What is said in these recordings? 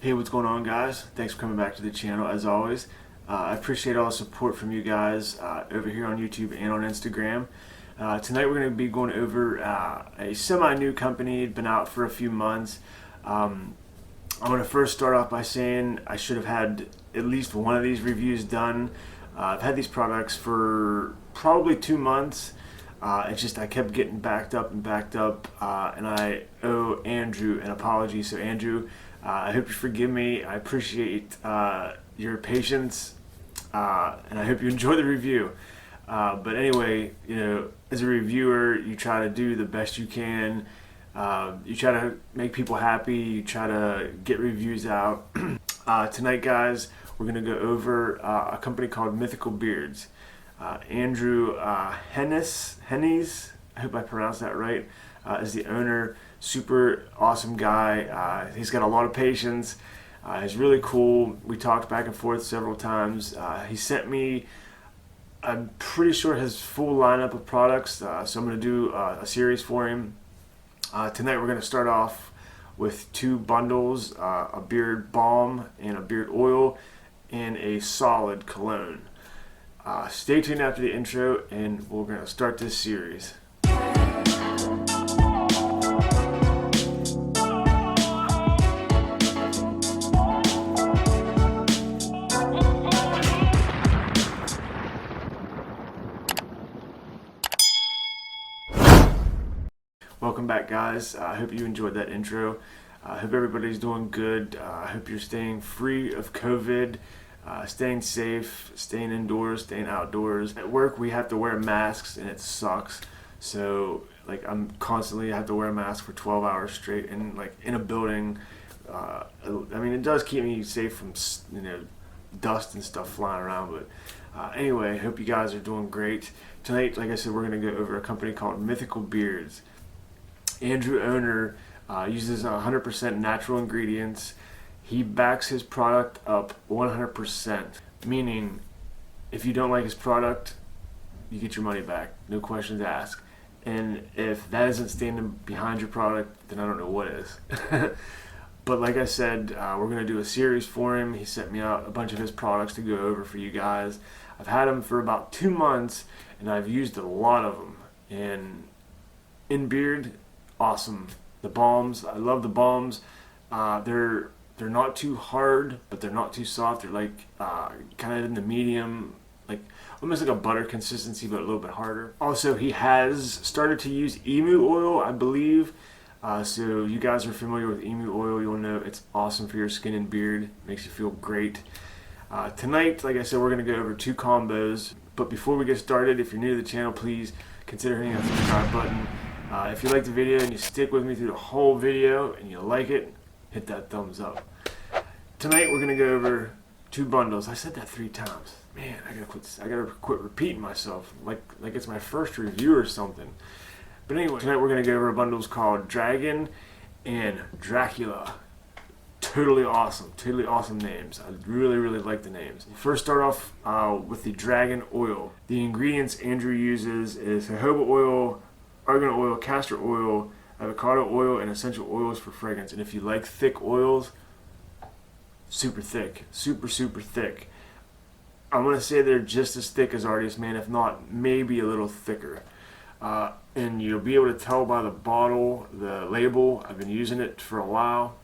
Hey, what's going on, guys? Thanks for coming back to the channel as always. I appreciate all the support from you guys over here on YouTube and on Instagram. Tonight we're going to be going over a semi-new company. It's been out for a few months. I'm going to first start off by saying I should have had at least one of these reviews done. I've had these products for probably 2 months. It's just I kept getting backed up, and I owe Andrew an apology. So Andrew, I hope you forgive me. I appreciate your patience, and I hope you enjoy the review. But anyway, you know, as a reviewer, you try to do the best you can. You try to make people happy. You try to get reviews out. Tonight, guys, we're going to go over a company called Mythical Beards. Andrew Hennes, I hope I pronounced that right, is the owner. Super awesome guy. He's got a lot of patience. He's really cool. We talked back and forth several times. He sent me, I'm pretty sure, his full lineup of products. So I'm going to do a series for him. Tonight we're going to start off with 2 bundles, a beard balm and a beard oil, and a solid cologne. Stay tuned after the intro, and we're going to start this series. Welcome back, guys. I hope you enjoyed that intro. I hope everybody's doing good. I hope you're staying free of COVID, staying safe, staying indoors, staying outdoors. At work, we have to wear masks, and it sucks. So, like, I have to wear a mask for 12 hours straight, and like in a building. I mean, it does keep me safe from, you know, dust and stuff flying around. But anyway, I hope you guys are doing great. Tonight, like I said, we're going to go over a company called Mythical Beards. Andrew, owner, uses 100% natural ingredients. He backs his product up 100%, meaning if you don't like his product, you get your money back, no questions asked. And if that isn't standing behind your product, then I don't know what is. But like I said, we're going to do a series for him. He sent me out a bunch of his products to go over for you guys. I've had them for about 2 months, and I've used a lot of them. And in beard, awesome. The balms, I love the balms. They're not too hard, but they're not too soft. They're like kind of in the medium, like almost like a butter consistency, but a little bit harder. Also, he has started to use emu oil, I believe. So you guys are familiar with emu oil, you'll know it's awesome for your skin and beard. Makes you feel great. Tonight, like I said, we're going to go over 2 combos. But before we get started, if you're new to the channel, please consider hitting that subscribe button. If you like the video and you stick with me through the whole video and you like it, hit that thumbs up. Tonight we're gonna go over 2 bundles. I said that 3 times. Man, I gotta quit repeating myself like it's my first review or something. But anyway, tonight we're gonna go over bundles called Dragon and Dracula. Totally awesome names. I really like the names. We'll first start off with the Dragon oil. The ingredients Andrew uses is jojoba oil, argan oil, castor oil, avocado oil, and essential oils for fragrance. And if you like thick oils, super thick, super thick. I'm gonna say they're just as thick as Artist Man, if not maybe a little thicker. And you'll be able to tell by the bottle, the label. I've been using it for a while.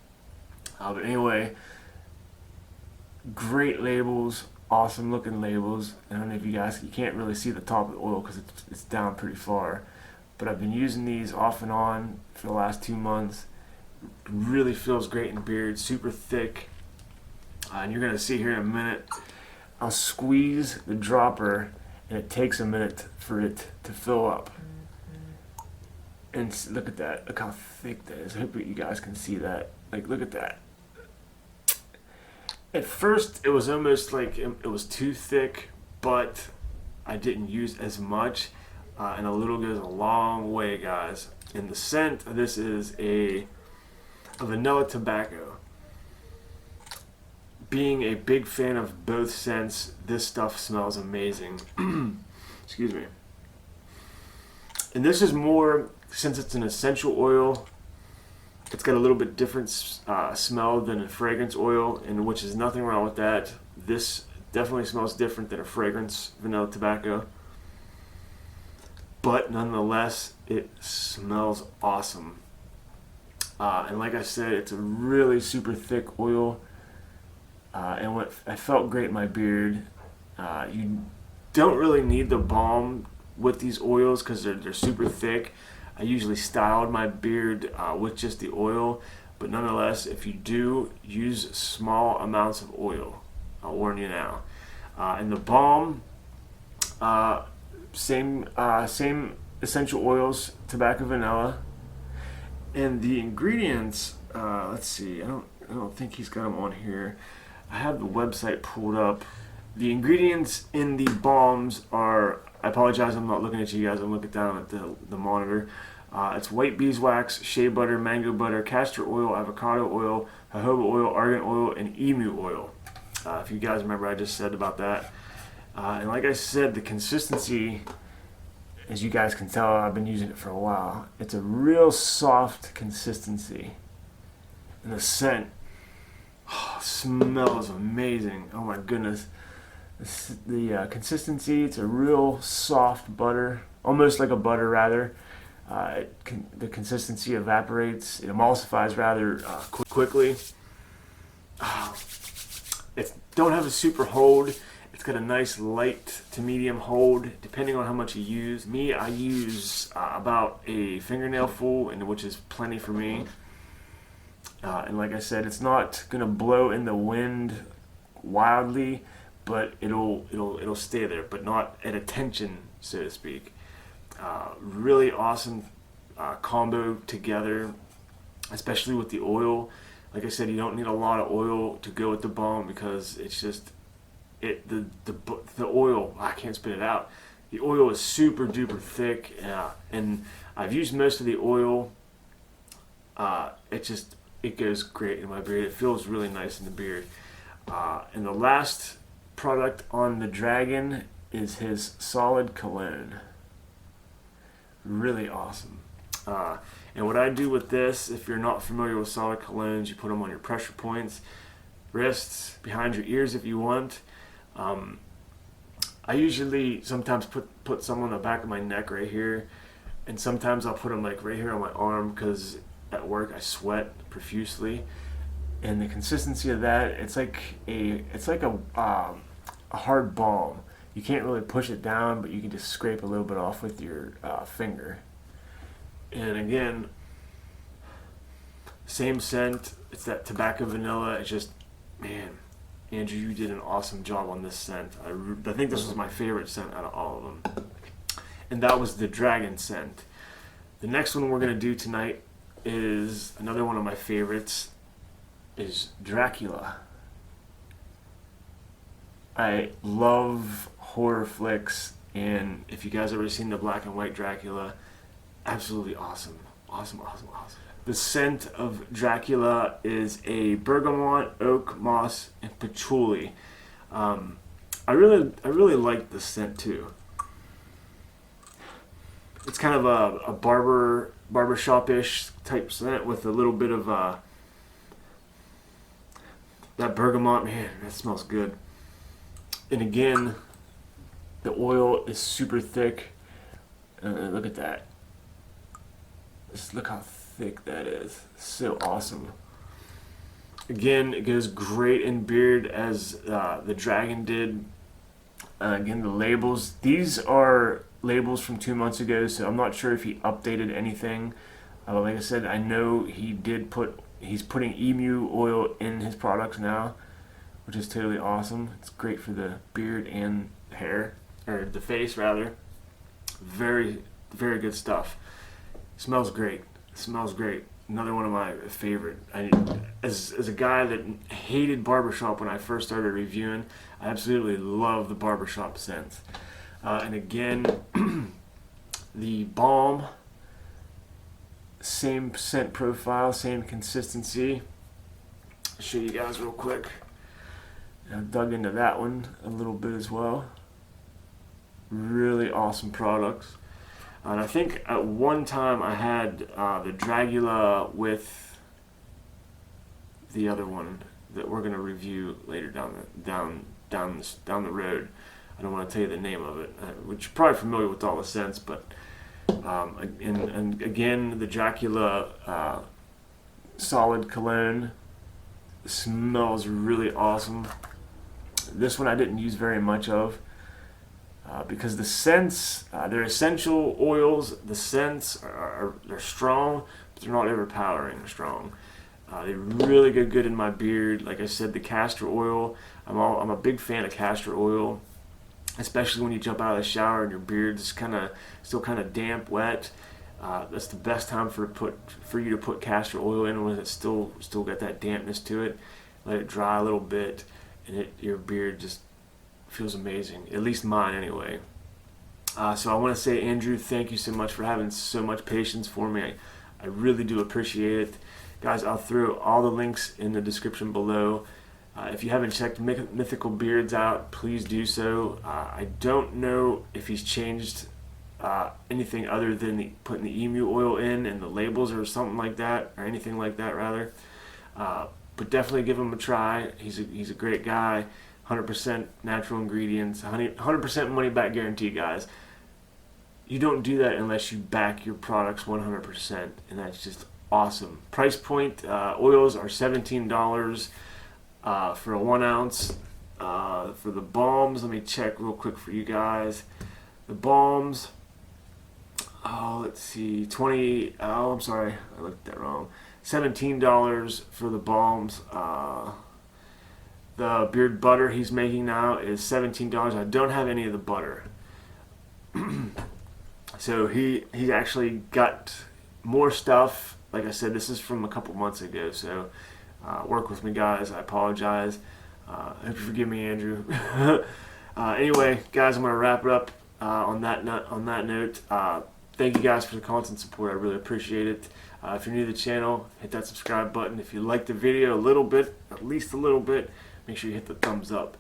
But anyway, great labels, awesome looking labels. I don't know if you can't really see the top of the oil because it's down pretty far. But I've been using these off and on for the last 2 months. It really feels great in beard, super thick. And you're gonna see here in a minute, I'll squeeze the dropper and it takes a minute for it to fill up. And look at that, look how thick that is. I hope you guys can see that. Like, look at that. At first, it was almost like it was too thick, but I didn't use as much. And a little goes a long way, guys. And the scent, this is a vanilla tobacco. Being a big fan of both scents, this stuff smells amazing. Excuse me. And this is more, since it's an essential oil, It's got a little bit different smell than a fragrance oil, and which is nothing wrong with that. This definitely smells different than a fragrance vanilla tobacco, but nonetheless, it smells awesome. And like I said, it's a really super thick oil, and what I felt great in my beard. You don't really need the balm with these oils because they're super thick. I usually styled my beard with just the oil, but nonetheless, if you do, use small amounts of oil. I'll warn you now. And the balm, same essential oils, tobacco, vanilla, and the ingredients. Let's see. I don't think he's got them on here. I have the website pulled up. The ingredients in the balms are, I apologize, I'm not looking at you guys, I'm looking down at the monitor. It's white beeswax, shea butter, mango butter, castor oil, avocado oil, jojoba oil, argan oil, and emu oil. If you guys remember, I just said about that. And like I said, the consistency, as you guys can tell, I've been using it for a while. It's a real soft consistency. And the scent smells amazing. Oh my goodness. The consistency, it's a real soft butter, almost like a butter rather. The consistency evaporates, it emulsifies rather quickly. It don't have a super hold. It's got a nice light to medium hold depending on how much you use. Me, I use about a fingernail full, and which is plenty for me. And like I said, it's not gonna blow in the wind wildly, but it'll stay there, but not at attention, so to speak. Really awesome combo together, especially with the oil. Like I said, you don't need a lot of oil to go with the balm because it's just the oil. I can't spit it out. The oil is super duper thick, and I've used most of the oil. It goes great in my beard. It feels really nice in the beard. And the last product on the Dragon is his solid cologne. Really awesome. And what I do with this, if you're not familiar with solid colognes, you put them on your pressure points, wrists, behind your ears if you want. I usually sometimes put some on the back of my neck right here, and sometimes I'll put them like right here on my arm because at work I sweat profusely. And the consistency of that, it's like a hard balm. You can't really push it down, but you can just scrape a little bit off with your finger. And again, same scent. It's that tobacco vanilla. It's just, man, Andrew, you did an awesome job on this scent. I think this was my favorite scent out of all of them. And that was the Dragon scent. The next one we're going to do tonight is another one of my favorites, is Dracula. I love horror flicks, and if you guys ever seen the black and white Dracula, absolutely awesome. Awesome. The scent of Dracula is a bergamot, oak, moss, and patchouli. I really like the scent too. It's kind of a barbershop-ish type scent with a little bit of that bergamot. Man, that smells good. And again, the oil is super thick. Look at that. Just look how thick that is. So awesome. Again, it goes great in beard as the Dragon did. Again, the labels. These are labels from 2 months ago, so I'm not sure if he updated anything. Like I said, I know he's putting emu oil in his products now, which is totally awesome. It's great for the beard and hair, or the face rather. Very, very good stuff. Smells great. Another one of my favorite. As a guy that hated barbershop when I first started reviewing, I absolutely love the barbershop scents. And again, the balm, same scent profile, same consistency. I'll show you guys real quick. I dug into that one a little bit as well. Really awesome products. And I think at one time I had the Dracula with the other one that we're gonna review later down the road. I don't want to tell you the name of it, which you're probably familiar with all the scents, but and again, the Dracula solid cologne smells really awesome. This one I didn't use very much of because the scents, they're essential oils. The scents they're strong, but they're not overpowering strong. They really get good in my beard. Like I said, the castor oil, I'm a big fan of castor oil, especially when you jump out of the shower and your beard's still kind of damp, wet. That's the best time for you to put castor oil in when it's still got that dampness to it. Let it dry a little bit, and your beard just feels amazing. At least mine, anyway. So I want to say, Andrew, thank you so much for having so much patience for me. I really do appreciate it. Guys, I'll throw all the links in the description below. If you haven't checked Mythical Beards out, please do so. I don't know if he's changed anything other than putting the emu oil in and the labels or something like that, or anything like that rather. But definitely give him a try. He's a great guy. 100% natural ingredients, 100% money back guarantee, guys. You don't do that unless you back your products 100%, and that's just awesome. Price point, oils are $17 for a 1 ounce. For the balms, let me check real quick for you guys. The balms, let's see, I'm sorry, I looked at that wrong. $17 for the balms. The beard butter he's making now is $17. I don't have any of the butter. So he's actually got more stuff. Like I said, this is from a couple months ago, so work with me, guys. I apologize. I hope you forgive me, Andrew. Anyway, guys, I'm going to wrap it up on that note. Thank you guys for the constant support. I really appreciate it. If you're new to the channel, hit that subscribe button. If you liked the video a little bit, at least a little bit, make sure you hit the thumbs up.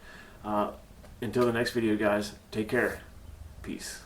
Until the next video, guys, take care. Peace.